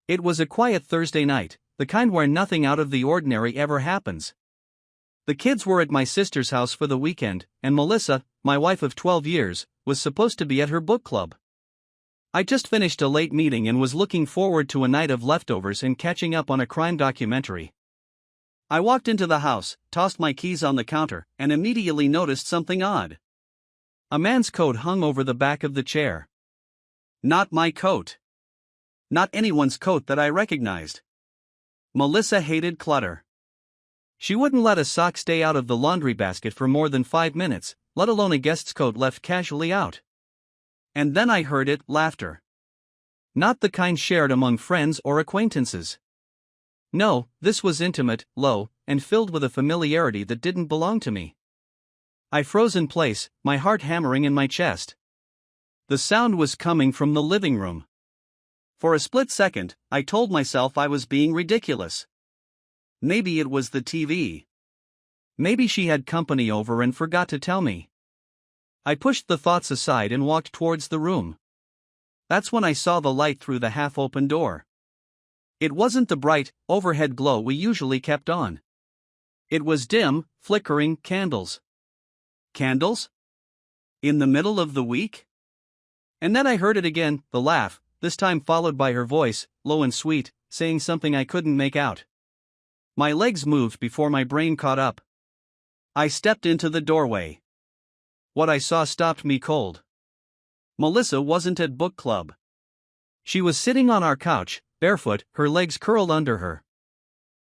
It was a quiet Thursday night, the kind where nothing out of the ordinary ever happens. The kids were at my sister's house for the weekend, and Melissa, my wife of 12 years, was supposed to be at her book club. I just finished a late meeting and was looking forward to a night of leftovers and catching up on a crime documentary. I walked into the house, tossed my keys on the counter, and immediately noticed something odd. A man's coat hung over the back of the chair. Not my coat. Not anyone's coat that I recognized. Melissa hated clutter. She wouldn't let a sock stay out of the laundry basket for more than 5 minutes, let alone a guest's coat left casually out. And then I heard it, laughter. Not the kind shared among friends or acquaintances. No, this was intimate, low, and filled with a familiarity that didn't belong to me. I froze in place, my heart hammering in my chest. The sound was coming from the living room. For a split second, I told myself I was being ridiculous. Maybe it was the TV. Maybe she had company over and forgot to tell me. I pushed the thoughts aside and walked towards the room. That's when I saw the light through the half-open door. It wasn't the bright, overhead glow we usually kept on. It was dim, flickering candles. Candles? In the middle of the week? And then I heard it again, the laugh, this time followed by her voice, low and sweet, saying something I couldn't make out. My legs moved before my brain caught up. I stepped into the doorway. What I saw stopped me cold. Melissa wasn't at book club. She was sitting on our couch, barefoot, her legs curled under her.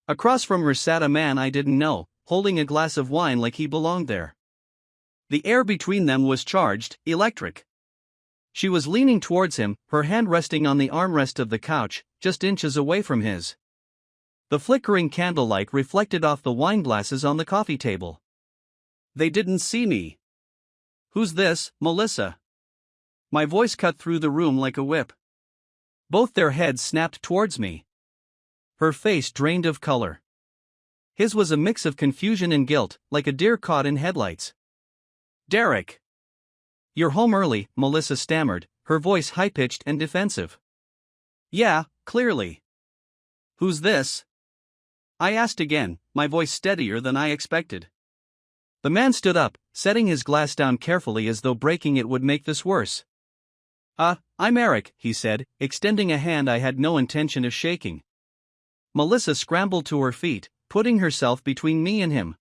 Across from her sat a man I didn't know, holding a glass of wine like he belonged there. The air between them was charged, electric. She was leaning towards him, her hand resting on the armrest of the couch, just inches away from his. The flickering candlelight reflected off the wine glasses on the coffee table. They didn't see me. Who's this, Melissa? My voice cut through the room like a whip. Both their heads snapped towards me. Her face drained of color. His was a mix of confusion and guilt, like a deer caught in headlights. Derek. You're home early, Melissa stammered, her voice high-pitched and defensive. Yeah, clearly. Who's this? I asked again, my voice steadier than I expected. The man stood up, setting his glass down carefully as though breaking it would make this worse. I'm Eric, he said, extending a hand I had no intention of shaking. Melissa scrambled to her feet, putting herself between me and him.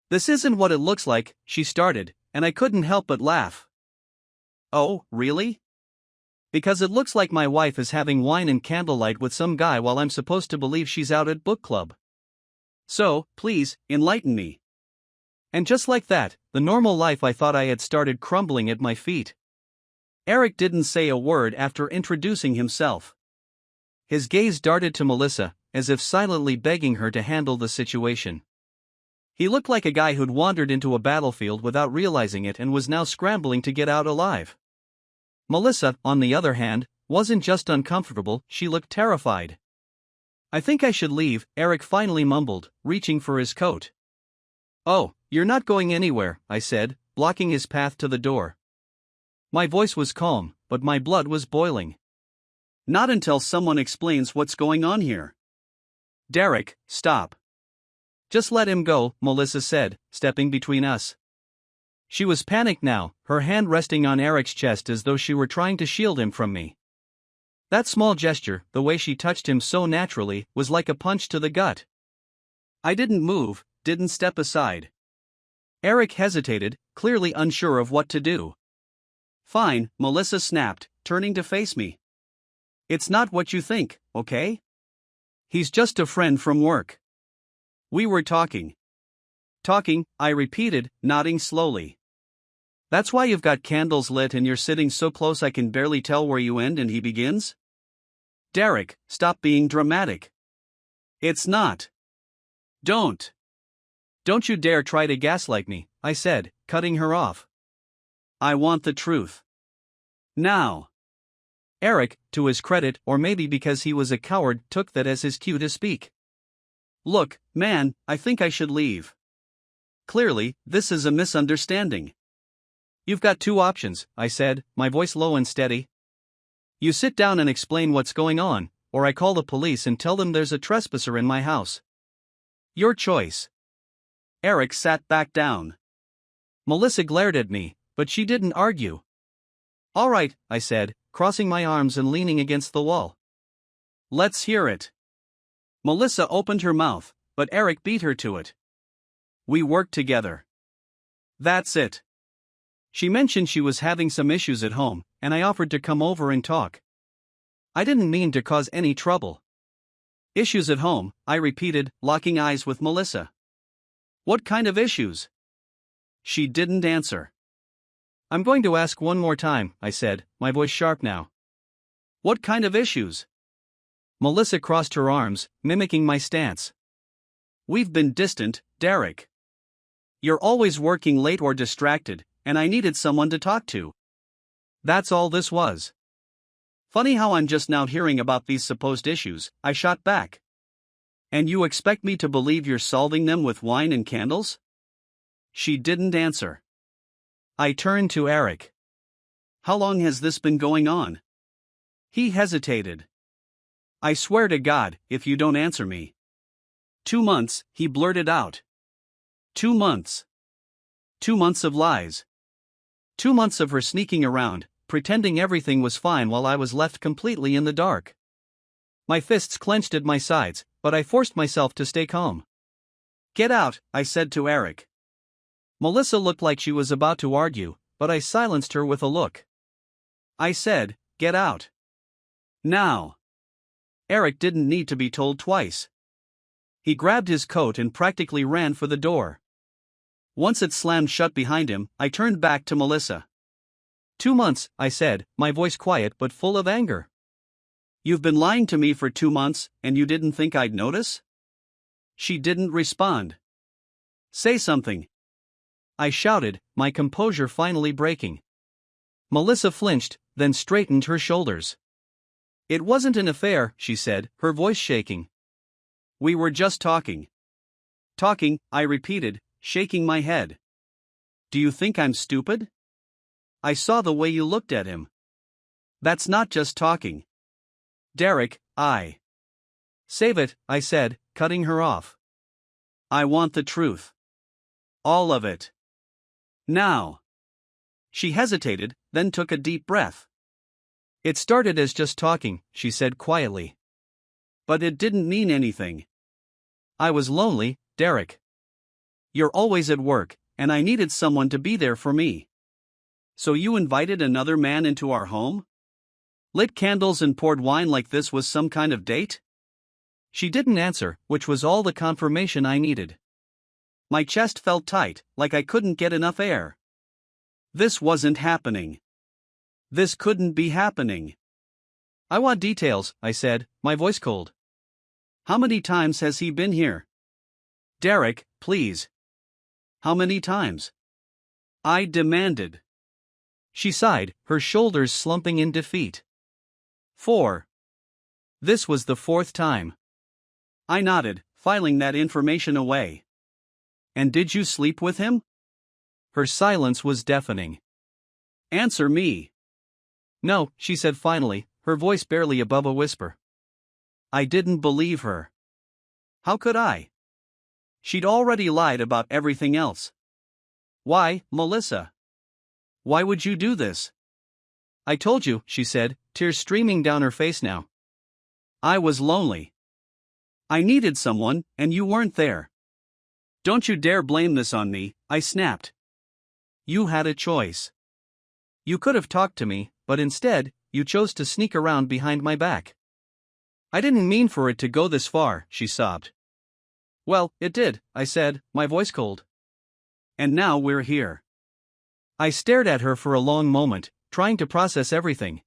This isn't what it looks like, she started, and I couldn't help but laugh. Oh, really? Because it looks like my wife is having wine and candlelight with some guy while I'm supposed to believe she's out at book club. So, please, enlighten me. And just like that, the normal life I thought I had started crumbling at my feet. Eric didn't say a word after introducing himself. His gaze darted to Melissa, as if silently begging her to handle the situation. He looked like a guy who'd wandered into a battlefield without realizing it and was now scrambling to get out alive. Melissa, on the other hand, wasn't just uncomfortable, she looked terrified. I think I should leave, Eric finally mumbled, reaching for his coat. Oh, you're not going anywhere, I said, blocking his path to the door. My voice was calm, but my blood was boiling. Not until someone explains what's going on here. Derek, stop. Just let him go, Melissa said, stepping between us. She was panicked now, her hand resting on Eric's chest as though she were trying to shield him from me. That small gesture, the way she touched him so naturally, was like a punch to the gut. I didn't move, didn't step aside. Eric hesitated, clearly unsure of what to do. Fine, Melissa snapped, turning to face me. It's not what you think, okay? He's just a friend from work. We were talking. Talking, I repeated, nodding slowly. That's why you've got candles lit and you're sitting so close I can barely tell where you end and he begins? Derek, stop being dramatic. It's not. Don't you dare try to gaslight me, I said, cutting her off. I want the truth. Now. Eric, to his credit, or maybe because he was a coward, took that as his cue to speak. Look, man, I think I should leave. Clearly, this is a misunderstanding. You've got two options, I said, my voice low and steady. You sit down and explain what's going on, or I call the police and tell them there's a trespasser in my house. Your choice. Eric sat back down. Melissa glared at me, but she didn't argue. All right, I said, crossing my arms and leaning against the wall. Let's hear it. Melissa opened her mouth, but Eric beat her to it. We worked together. That's it. She mentioned she was having some issues at home, and I offered to come over and talk. I didn't mean to cause any trouble. Issues at home, I repeated, locking eyes with Melissa. What kind of issues? She didn't answer. I'm going to ask one more time, I said, my voice sharp now. What kind of issues? Melissa crossed her arms, mimicking my stance. We've been distant, Derek. You're always working late or distracted, and I needed someone to talk to. That's all this was. Funny how I'm just now hearing about these supposed issues, I shot back. And you expect me to believe you're solving them with wine and candles? She didn't answer. I turned to Eric. How long has this been going on? He hesitated. I swear to God, if you don't answer me. 2 months, he blurted out. 2 months. 2 months of lies. 2 months of her sneaking around, pretending everything was fine while I was left completely in the dark. My fists clenched at my sides, but I forced myself to stay calm. Get out, I said to Eric. Melissa looked like she was about to argue, but I silenced her with a look. I said, get out. Now. Eric didn't need to be told twice. He grabbed his coat and practically ran for the door. Once it slammed shut behind him, I turned back to Melissa. 2 months, I said, my voice quiet but full of anger. You've been lying to me for 2 months, and you didn't think I'd notice? She didn't respond. Say something. I shouted, my composure finally breaking. Melissa flinched, then straightened her shoulders. It wasn't an affair, she said, her voice shaking. We were just talking. Talking, I repeated, shaking my head. Do you think I'm stupid? I saw the way you looked at him. That's not just talking. Derek, Save it, I said, cutting her off. I want the truth. All of it. Now. She hesitated, then took a deep breath. It started as just talking, she said quietly. But it didn't mean anything. I was lonely, Derek. You're always at work, and I needed someone to be there for me. So you invited another man into our home? Lit candles and poured wine like this was some kind of date? She didn't answer, which was all the confirmation I needed. My chest felt tight, like I couldn't get enough air. This wasn't happening. This couldn't be happening. I want details, I said, my voice cold. How many times has he been here? Derek, please. How many times? I demanded. She sighed, her shoulders slumping in defeat. 4. This was the 4th time. I nodded, filing that information away. And did you sleep with him? Her silence was deafening. Answer me. No, she said finally, her voice barely above a whisper. I didn't believe her. How could I? She'd already lied about everything else. Why, Melissa? Why would you do this? I told you, she said, tears streaming down her face now. I was lonely. I needed someone, and you weren't there. Don't you dare blame this on me, I snapped. You had a choice. You could have talked to me, but instead, you chose to sneak around behind my back. I didn't mean for it to go this far, she sobbed. Well, it did, I said, my voice cold. And now we're here. I stared at her for a long moment, trying to process everything.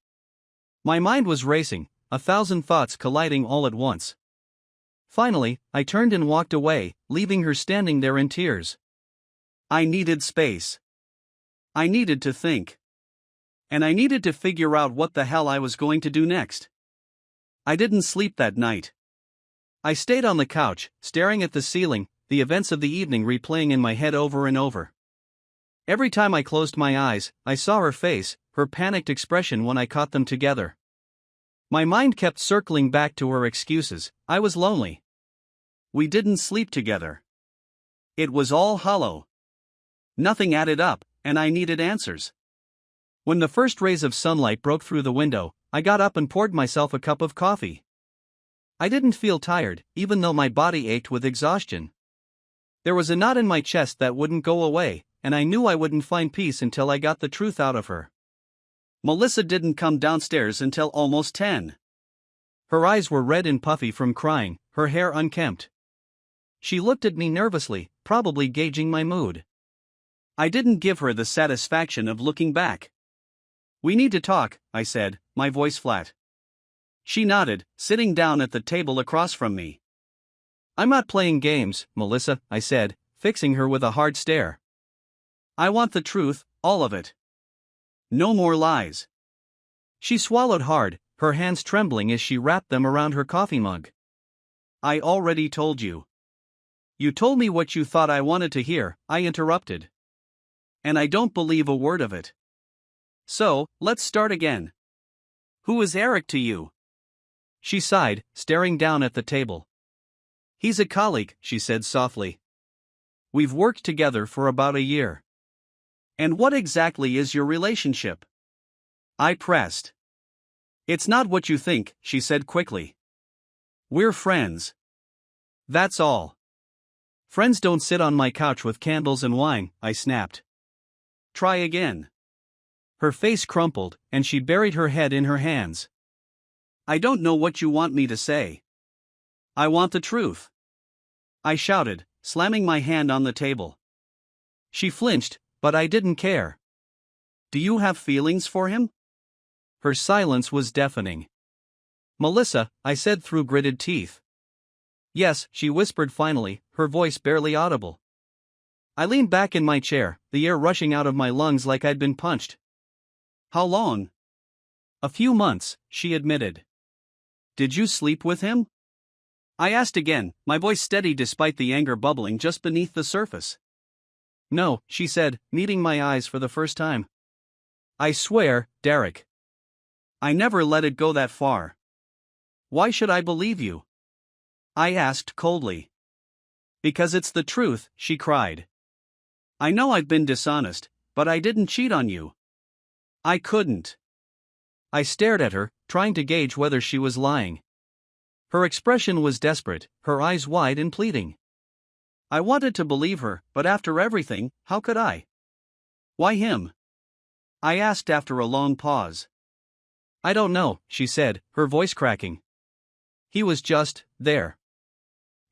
My mind was racing, 1,000 thoughts colliding all at once. Finally, I turned and walked away, leaving her standing there in tears. I needed space. I needed to think. And I needed to figure out what the hell I was going to do next. I didn't sleep that night. I stayed on the couch, staring at the ceiling, the events of the evening replaying in my head over and over. Every time I closed my eyes, I saw her face, her panicked expression when I caught them together. My mind kept circling back to her excuses. I was lonely. We didn't sleep together. It was all hollow. Nothing added up, and I needed answers. When the first rays of sunlight broke through the window, I got up and poured myself a cup of coffee. I didn't feel tired, even though my body ached with exhaustion. There was a knot in my chest that wouldn't go away, and I knew I wouldn't find peace until I got the truth out of her. Melissa didn't come downstairs until almost 10. Her eyes were red and puffy from crying, her hair unkempt. She looked at me nervously, probably gauging my mood. I didn't give her the satisfaction of looking back. "We need to talk," I said, my voice flat. She nodded, sitting down at the table across from me. "I'm not playing games, Melissa," I said, fixing her with a hard stare. "I want the truth, all of it. No more lies." She swallowed hard, her hands trembling as she wrapped them around her coffee mug. "I already told you." "You told me what you thought I wanted to hear," I interrupted. "And I don't believe a word of it. So, let's start again. Who is Eric to you?" She sighed, staring down at the table. "He's a colleague," she said softly. "We've worked together for about a year." "And what exactly is your relationship?" I pressed. "It's not what you think," she said quickly. "We're friends. That's all." "Friends don't sit on my couch with candles and wine," I snapped. "Try again." Her face crumpled, and she buried her head in her hands. "I don't know what you want me to say. I want the truth," I shouted, slamming my hand on the table. She flinched, but I didn't care. "Do you have feelings for him?" Her silence was deafening. "Melissa," I said through gritted teeth. "Yes," she whispered finally, her voice barely audible. I leaned back in my chair, the air rushing out of my lungs like I'd been punched. "How long?" "A few months," she admitted. "Did you sleep with him?" I asked again, my voice steady despite the anger bubbling just beneath the surface. "No," she said, meeting my eyes for the first time. "I swear, Derek." I never let it go that far. "Why should I believe you?" I asked coldly. "Because it's the truth," she cried. "I know I've been dishonest, but I didn't cheat on you. I couldn't." I stared at her, trying to gauge whether she was lying. Her expression was desperate, her eyes wide and pleading. I wanted to believe her, but after everything, how could I? "Why him?" I asked after a long pause. "I don't know," she said, her voice cracking. "He was just there."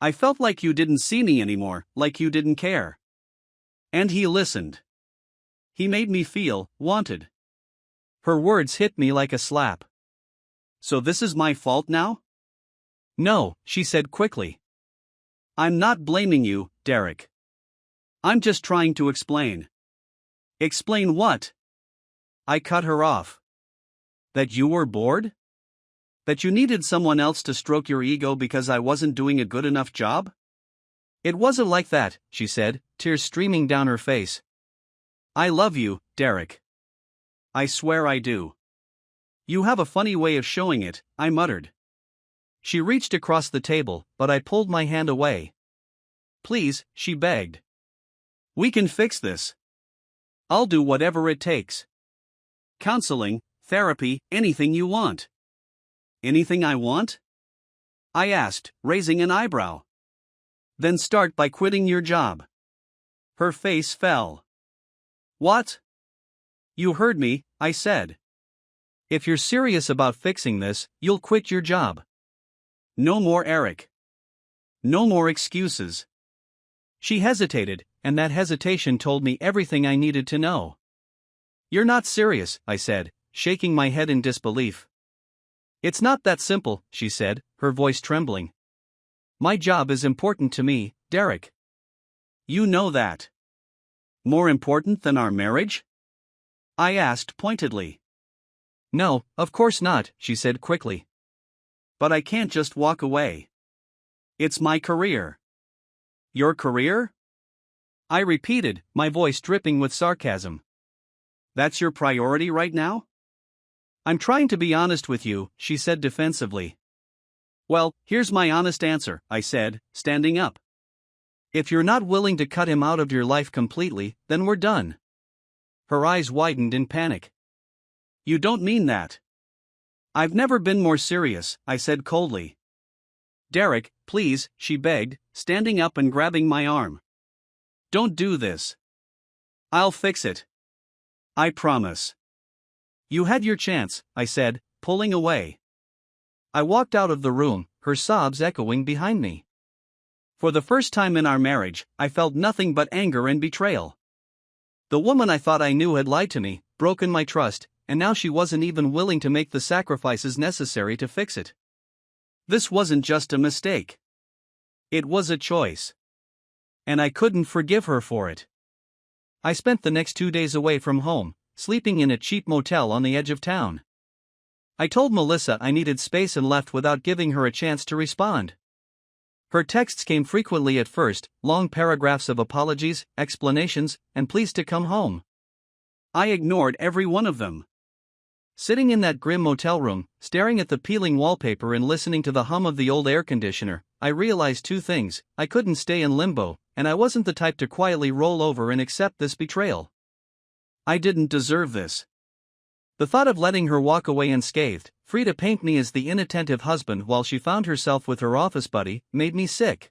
"I felt like you didn't see me anymore, like you didn't care. And he listened. He made me feel wanted." Her words hit me like a slap. "So this is my fault now?" "No," she said quickly. "I'm not blaming you, Derek. I'm just trying to explain." "Explain what?" I cut her off. "That you were bored? That you needed someone else to stroke your ego because I wasn't doing a good enough job?" "It wasn't like that," she said, tears streaming down her face. "I love you, Derek. I swear I do." "You have a funny way of showing it," I muttered. She reached across the table, but I pulled my hand away. "Please," she begged. "We can fix this. I'll do whatever it takes. Counseling, therapy, anything you want." "Anything I want?" I asked, raising an eyebrow. "Then start by quitting your job." Her face fell. "What?" "You heard me," I said. "If you're serious about fixing this, you'll quit your job." "No more Eric. No more excuses." She hesitated, and that hesitation told me everything I needed to know. "You're not serious," I said, shaking my head in disbelief. "It's not that simple," she said, her voice trembling. "My job is important to me, Derek." "You know that." "More important than our marriage?" I asked pointedly. "No, of course not," she said quickly. "But I can't just walk away. It's my career." "Your career?" I repeated, my voice dripping with sarcasm. "That's your priority right now?" I'm trying to be honest with you, she said defensively. Well, here's my honest answer, I said, standing up. If you're not willing to cut him out of your life completely, then we're done. Her eyes widened in panic. You don't mean that. I've never been more serious, I said coldly. Derek, please, she begged, standing up and grabbing my arm. Don't do this. I'll fix it. I promise. You had your chance, I said, pulling away. I walked out of the room, her sobs echoing behind me. For the first time in our marriage, I felt nothing but anger and betrayal. The woman I thought I knew had lied to me, broken my trust, and now she wasn't even willing to make the sacrifices necessary to fix it. This wasn't just a mistake. It was a choice. And I couldn't forgive her for it. I spent the next 2 days away from home, sleeping in a cheap motel on the edge of town. I told Melissa I needed space and left without giving her a chance to respond. Her texts came frequently at first, long paragraphs of apologies, explanations, and pleas to come home. I ignored every one of them. Sitting in that grim motel room, staring at the peeling wallpaper and listening to the hum of the old air conditioner, I realized two things: I couldn't stay in limbo, and I wasn't the type to quietly roll over and accept this betrayal. I didn't deserve this. The thought of letting her walk away unscathed, free to paint me as the inattentive husband while she found herself with her office buddy, made me sick.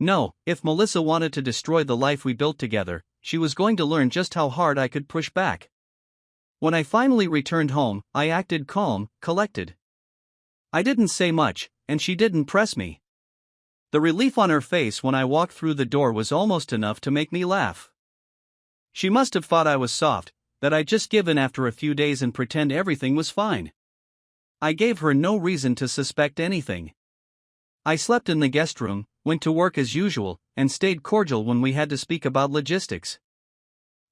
No, if Melissa wanted to destroy the life we built together, she was going to learn just how hard I could push back. When I finally returned home, I acted calm, collected. I didn't say much, and she didn't press me. The relief on her face when I walked through the door was almost enough to make me laugh. She must have thought I was soft, that I'd just give in after a few days and pretend everything was fine. I gave her no reason to suspect anything. I slept in the guest room, went to work as usual, and stayed cordial when we had to speak about logistics.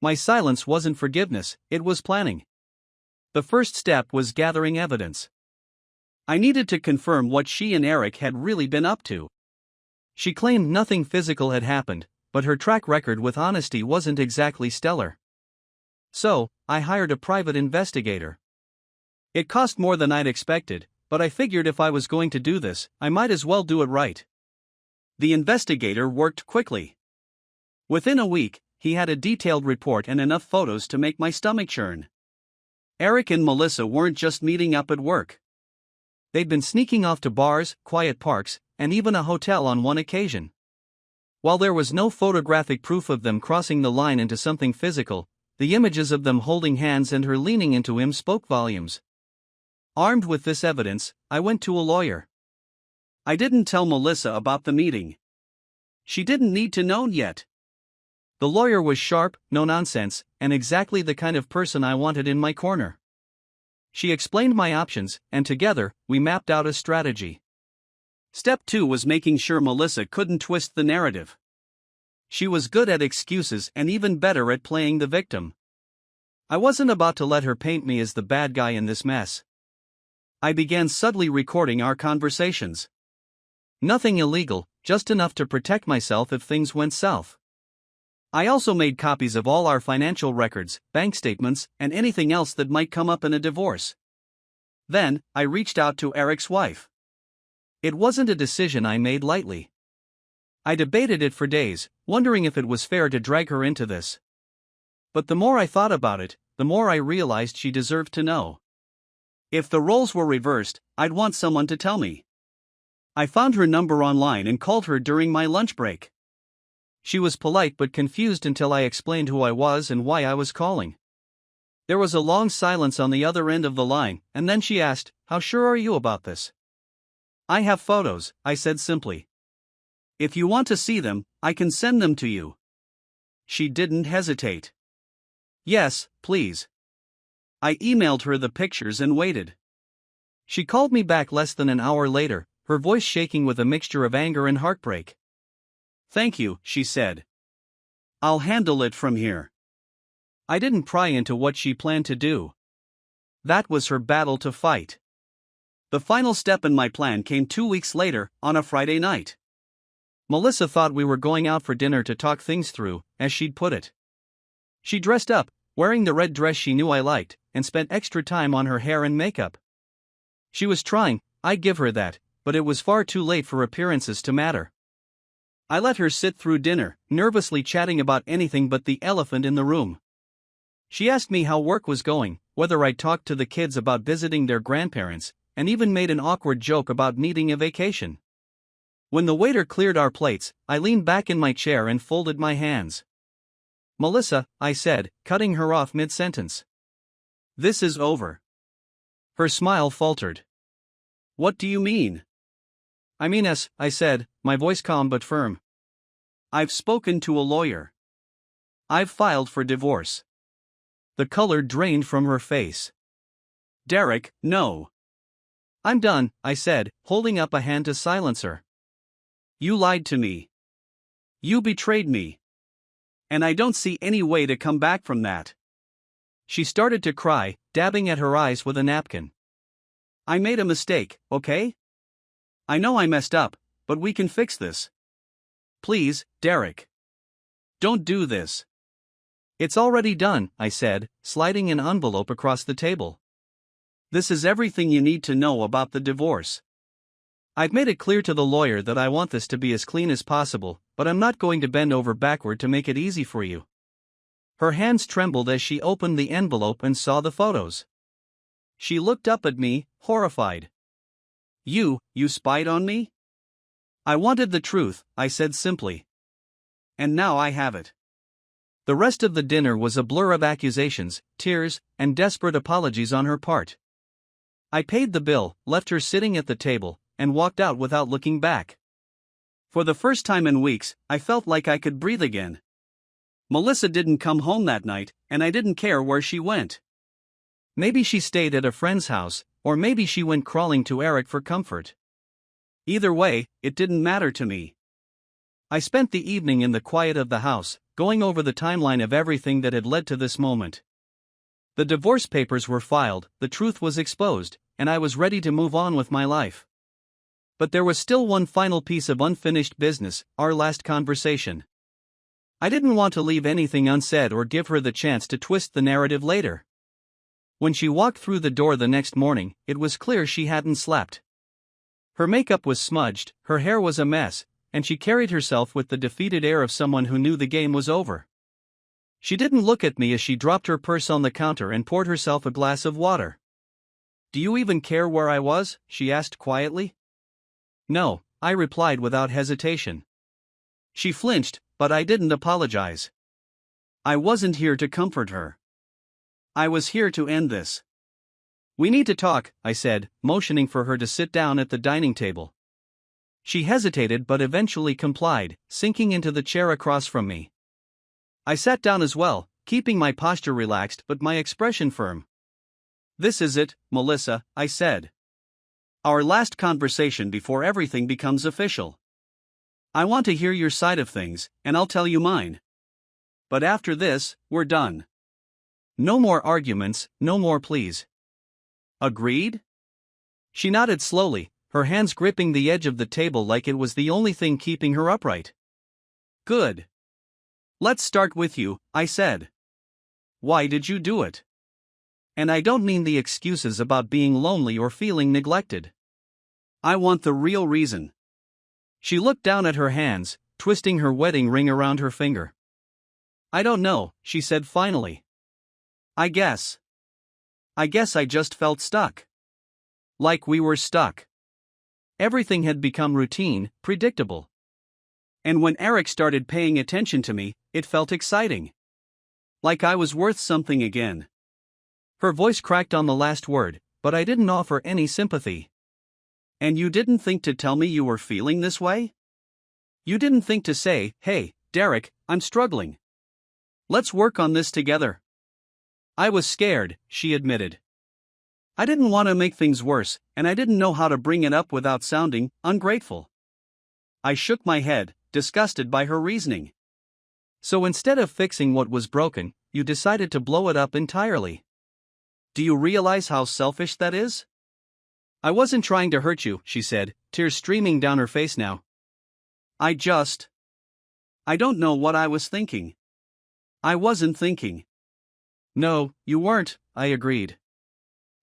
My silence wasn't forgiveness, it was planning. The first step was gathering evidence. I needed to confirm what she and Eric had really been up to. She claimed nothing physical had happened, but her track record with honesty wasn't exactly stellar. So, I hired a private investigator. It cost more than I'd expected, but I figured if I was going to do this, I might as well do it right. The investigator worked quickly. Within a week, he had a detailed report and enough photos to make my stomach churn. Eric and Melissa weren't just meeting up at work. They'd been sneaking off to bars, quiet parks, and even a hotel on one occasion. While there was no photographic proof of them crossing the line into something physical, the images of them holding hands and her leaning into him spoke volumes. Armed with this evidence, I went to a lawyer. I didn't tell Melissa about the meeting. She didn't need to know yet. The lawyer was sharp, no nonsense, and exactly the kind of person I wanted in my corner. She explained my options, and together, we mapped out a strategy. Step 2 was making sure Melissa couldn't twist the narrative. She was good at excuses and even better at playing the victim. I wasn't about to let her paint me as the bad guy in this mess. I began subtly recording our conversations. Nothing illegal, just enough to protect myself if things went south. I also made copies of all our financial records, bank statements, and anything else that might come up in a divorce. Then, I reached out to Eric's wife. It wasn't a decision I made lightly. I debated it for days, wondering if it was fair to drag her into this. But the more I thought about it, the more I realized she deserved to know. If the roles were reversed, I'd want someone to tell me. I found her number online and called her during my lunch break. She was polite but confused until I explained who I was and why I was calling. There was a long silence on the other end of the line, and then she asked, "How sure are you about this?" "I have photos," I said simply. "If you want to see them, I can send them to you." She didn't hesitate. "Yes, please." I emailed her the pictures and waited. She called me back less than an hour later, her voice shaking with a mixture of anger and heartbreak. "Thank you," she said. "I'll handle it from here." I didn't pry into what she planned to do. That was her battle to fight. The final step in my plan came 2 weeks later, on a Friday night. Melissa thought we were going out for dinner to talk things through, as she'd put it. She dressed up, wearing the red dress she knew I liked, and spent extra time on her hair and makeup. She was trying, I give her that, but it was far too late for appearances to matter. I let her sit through dinner, nervously chatting about anything but the elephant in the room. She asked me how work was going, whether I'd talked to the kids about visiting their grandparents, and even made an awkward joke about needing a vacation. When the waiter cleared our plates, I leaned back in my chair and folded my hands. "Melissa," I said, cutting her off mid-sentence. "This is over." Her smile faltered. "What do you mean?" "I mean us," I said, my voice calm but firm. "I've spoken to a lawyer. I've filed for divorce." The color drained from her face. "Derek, no." "I'm done," I said, holding up a hand to silence her. "You lied to me. You betrayed me. And I don't see any way to come back from that." She started to cry, dabbing at her eyes with a napkin. "I made a mistake, okay? I know I messed up, but we can fix this. Please, Derek. Don't do this." "It's already done," I said, sliding an envelope across the table. "This is everything you need to know about the divorce. I've made it clear to the lawyer that I want this to be as clean as possible, but I'm not going to bend over backward to make it easy for you." Her hands trembled as she opened the envelope and saw the photos. She looked up at me, horrified. You spied on me?" "I wanted the truth," I said simply. "And now I have it." The rest of the dinner was a blur of accusations, tears, and desperate apologies on her part. I paid the bill, left her sitting at the table, and walked out without looking back. For the first time in weeks, I felt like I could breathe again. Melissa didn't come home that night, and I didn't care where she went. Maybe she stayed at a friend's house, or maybe she went crawling to Eric for comfort. Either way, it didn't matter to me. I spent the evening in the quiet of the house, going over the timeline of everything that had led to this moment. The divorce papers were filed, the truth was exposed, and I was ready to move on with my life. But there was still one final piece of unfinished business, our last conversation. I didn't want to leave anything unsaid or give her the chance to twist the narrative later. When she walked through the door the next morning, it was clear she hadn't slept. Her makeup was smudged, her hair was a mess, and she carried herself with the defeated air of someone who knew the game was over. She didn't look at me as she dropped her purse on the counter and poured herself a glass of water. "Do you even care where I was?" she asked quietly. "No," I replied without hesitation. She flinched, but I didn't apologize. I wasn't here to comfort her. I was here to end this. "We need to talk," I said, motioning for her to sit down at the dining table. She hesitated but eventually complied, sinking into the chair across from me. I sat down as well, keeping my posture relaxed but my expression firm. "This is it, Melissa," I said. "Our last conversation before everything becomes official. I want to hear your side of things, and I'll tell you mine. But after this, we're done. No more arguments, no more pleas. Agreed?" She nodded slowly, her hands gripping the edge of the table like it was the only thing keeping her upright. "Good. Let's start with you," I said. "Why did you do it? And I don't mean the excuses about being lonely or feeling neglected. I want the real reason." She looked down at her hands, twisting her wedding ring around her finger. "I don't know," she said finally. I guess I just felt stuck. Like we were stuck. Everything had become routine, predictable. And when Eric started paying attention to me, it felt exciting. Like I was worth something again." Her voice cracked on the last word, but I didn't offer any sympathy. "And you didn't think to tell me you were feeling this way? You didn't think to say, 'Hey, Derek, I'm struggling. Let's work on this together.'" "I was scared," she admitted. "I didn't want to make things worse, and I didn't know how to bring it up without sounding ungrateful." I shook my head, disgusted by her reasoning. "So instead of fixing what was broken, you decided to blow it up entirely. Do you realize how selfish that is?" "I wasn't trying to hurt you," she said, tears streaming down her face now. I don't know what I was thinking. I wasn't thinking. No, you weren't, I agreed.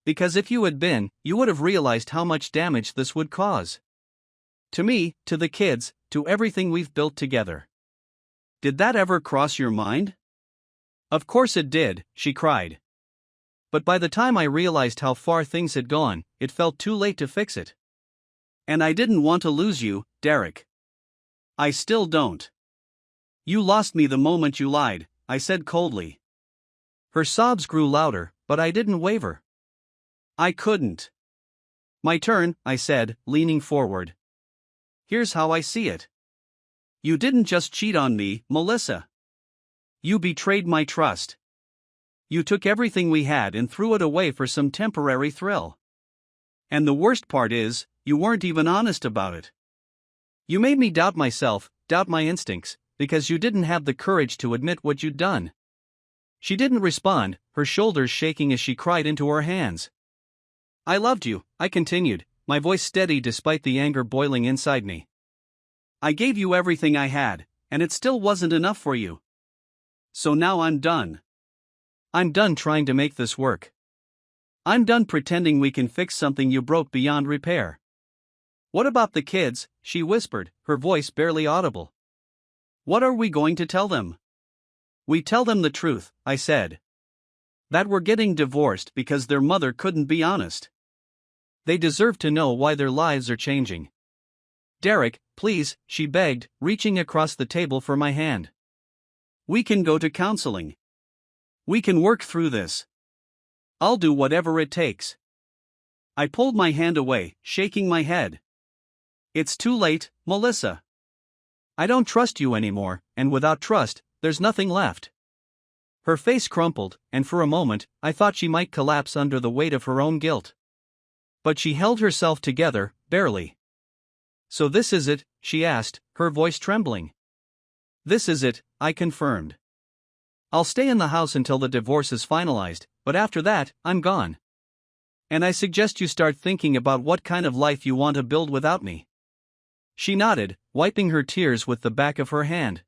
Because if you had been, you would have realized how much damage this would cause. To me, to the kids, to everything we've built together. Did that ever cross your mind? Of course it did, she cried. But by the time I realized how far things had gone, it felt too late to fix it. And I didn't want to lose you, Derek. I still don't. You lost me the moment you lied, I said coldly. Her sobs grew louder, but I didn't waver. I couldn't. My turn, I said, leaning forward. Here's how I see it. You didn't just cheat on me, Melissa. You betrayed my trust. You took everything we had and threw it away for some temporary thrill. And the worst part is, you weren't even honest about it. You made me doubt myself, doubt my instincts, because you didn't have the courage to admit what you'd done. She didn't respond, her shoulders shaking as she cried into her hands. I loved you, I continued, my voice steady despite the anger boiling inside me. I gave you everything I had, and it still wasn't enough for you. So now I'm done. I'm done trying to make this work. I'm done pretending we can fix something you broke beyond repair. What about the kids? She whispered, her voice barely audible. What are we going to tell them? We tell them the truth, I said. That we're getting divorced because their mother couldn't be honest. They deserve to know why their lives are changing. Derek, please, she begged, reaching across the table for my hand. We can go to counseling. We can work through this. I'll do whatever it takes. I pulled my hand away, shaking my head. It's too late, Melissa. I don't trust you anymore, and without trust, there's nothing left. Her face crumpled, and for a moment, I thought she might collapse under the weight of her own guilt. But she held herself together, barely. So this is it, she asked, her voice trembling. This is it, I confirmed. I'll stay in the house until the divorce is finalized, but after that, I'm gone. And I suggest you start thinking about what kind of life you want to build without me. She nodded, wiping her tears with the back of her hand.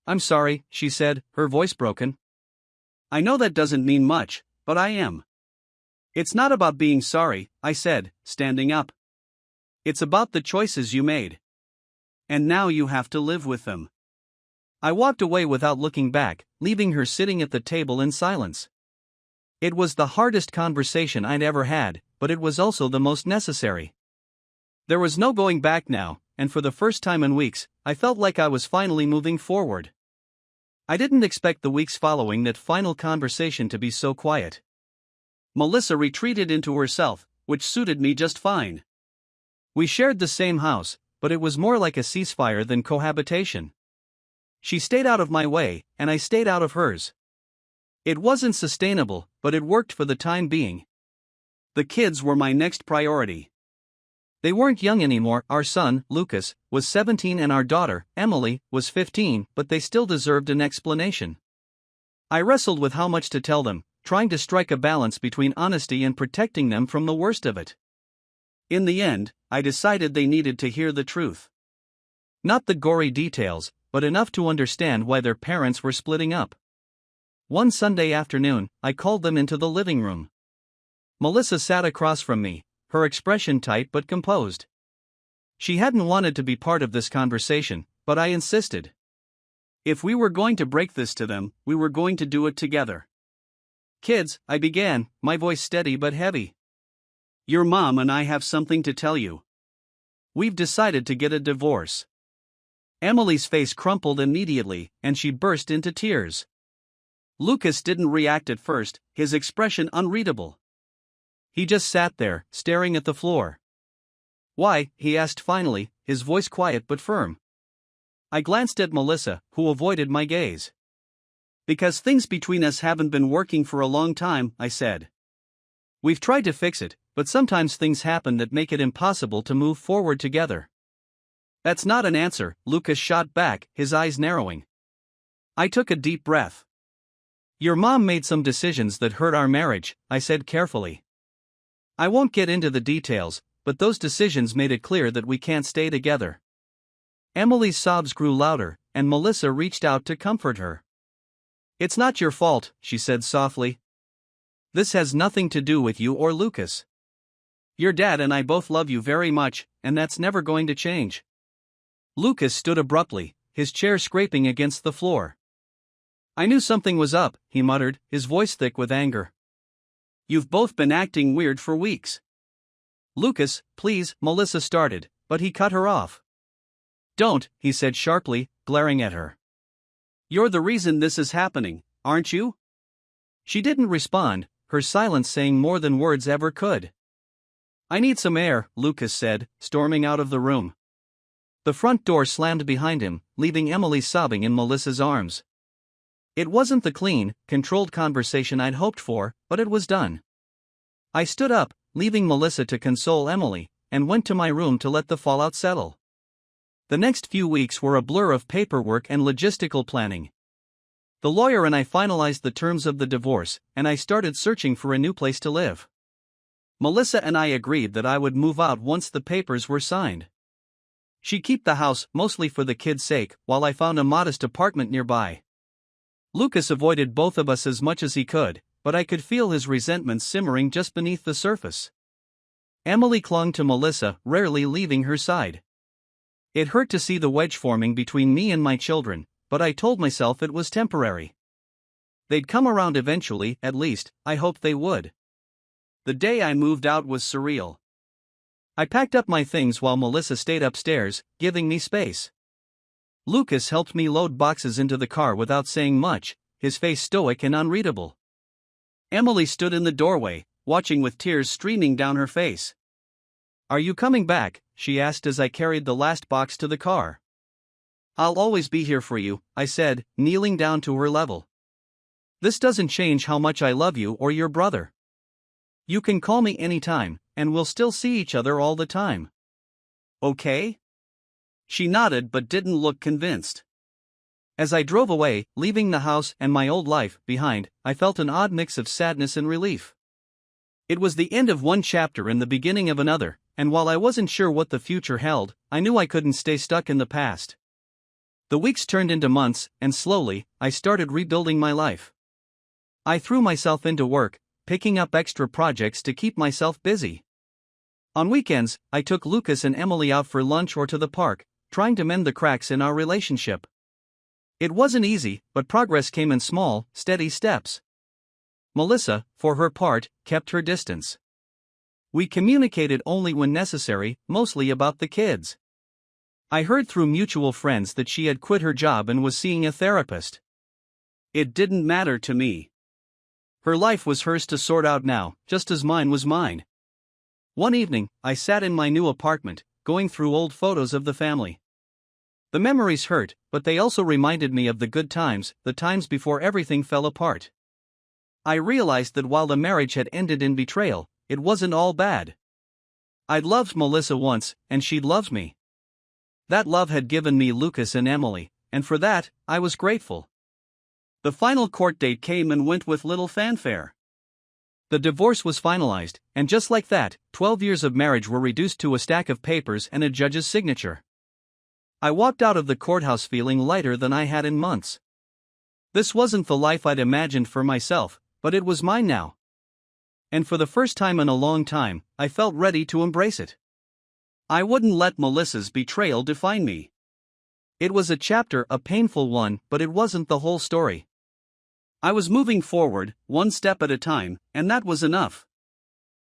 I'm sorry, she said, her voice broken. I know that doesn't mean much, but I am. It's not about being sorry, I said, standing up. It's about the choices you made. And now you have to live with them. I walked away without looking back, leaving her sitting at the table in silence. It was the hardest conversation I'd ever had, but it was also the most necessary. There was no going back now, and for the first time in weeks, I felt like I was finally moving forward. I didn't expect the weeks following that final conversation to be so quiet. Melissa retreated into herself, which suited me just fine. We shared the same house, but it was more like a ceasefire than cohabitation. She stayed out of my way, and I stayed out of hers. It wasn't sustainable, but it worked for the time being. The kids were my next priority. They weren't young anymore. Our son, Lucas, was 17 and our daughter, Emily, was 15, but they still deserved an explanation. I wrestled with how much to tell them, trying to strike a balance between honesty and protecting them from the worst of it. In the end, I decided they needed to hear the truth. Not the gory details, but enough to understand why their parents were splitting up. One Sunday afternoon, I called them into the living room. Melissa sat across from me, her expression tight but composed. She hadn't wanted to be part of this conversation, but I insisted. If we were going to break this to them, we were going to do it together. Kids, I began, my voice steady but heavy. Your mom and I have something to tell you. We've decided to get a divorce. Emily's face crumpled immediately, and she burst into tears. Lucas didn't react at first, his expression unreadable. He just sat there, staring at the floor. Why? He asked finally, his voice quiet but firm. I glanced at Melissa, who avoided my gaze. Because things between us haven't been working for a long time, I said. We've tried to fix it, but sometimes things happen that make it impossible to move forward together. That's not an answer, Lucas shot back, his eyes narrowing. I took a deep breath. Your mom made some decisions that hurt our marriage, I said carefully. I won't get into the details, but those decisions made it clear that we can't stay together. Emily's sobs grew louder, and Melissa reached out to comfort her. It's not your fault, she said softly. This has nothing to do with you or Lucas. Your dad and I both love you very much, and that's never going to change. Lucas stood abruptly, his chair scraping against the floor. I knew something was up, he muttered, his voice thick with anger. You've both been acting weird for weeks. Lucas, please, Melissa started, but he cut her off. Don't, he said sharply, glaring at her. You're the reason this is happening, aren't you? She didn't respond, her silence saying more than words ever could. I need some air, Lucas said, storming out of the room. The front door slammed behind him, leaving Emily sobbing in Melissa's arms. It wasn't the clean, controlled conversation I'd hoped for, but it was done. I stood up, leaving Melissa to console Emily, and went to my room to let the fallout settle. The next few weeks were a blur of paperwork and logistical planning. The lawyer and I finalized the terms of the divorce, and I started searching for a new place to live. Melissa and I agreed that I would move out once the papers were signed. She'd keep the house, mostly for the kids' sake, while I found a modest apartment nearby. Lucas avoided both of us as much as he could, but I could feel his resentment simmering just beneath the surface. Emily clung to Melissa, rarely leaving her side. It hurt to see the wedge forming between me and my children, but I told myself it was temporary. They'd come around eventually, at least, I hoped they would. The day I moved out was surreal. I packed up my things while Melissa stayed upstairs, giving me space. Lucas helped me load boxes into the car without saying much, his face stoic and unreadable. Emily stood in the doorway, watching with tears streaming down her face. Are you coming back? She asked as I carried the last box to the car. I'll always be here for you, I said, kneeling down to her level. This doesn't change how much I love you or your brother. You can call me anytime, and we'll still see each other all the time. Okay? She nodded but didn't look convinced. As I drove away, leaving the house and my old life behind, I felt an odd mix of sadness and relief. It was the end of one chapter and the beginning of another, and while I wasn't sure what the future held, I knew I couldn't stay stuck in the past. The weeks turned into months, and slowly, I started rebuilding my life. I threw myself into work, picking up extra projects to keep myself busy. On weekends, I took Lucas and Emily out for lunch or to the park, trying to mend the cracks in our relationship. It wasn't easy, but progress came in small, steady steps. Melissa, for her part, kept her distance. We communicated only when necessary, mostly about the kids. I heard through mutual friends that she had quit her job and was seeing a therapist. It didn't matter to me. Her life was hers to sort out now, just as mine was mine. One evening, I sat in my new apartment, going through old photos of the family. The memories hurt, but they also reminded me of the good times, the times before everything fell apart. I realized that while the marriage had ended in betrayal, it wasn't all bad. I'd loved Melissa once, and she'd loved me. That love had given me Lucas and Emily, and for that, I was grateful. The final court date came and went with little fanfare. The divorce was finalized, and just like that, 12 years of marriage were reduced to a stack of papers and a judge's signature. I walked out of the courthouse feeling lighter than I had in months. This wasn't the life I'd imagined for myself, but it was mine now. And for the first time in a long time, I felt ready to embrace it. I wouldn't let Melissa's betrayal define me. It was a chapter, a painful one, but it wasn't the whole story. I was moving forward, one step at a time, and that was enough.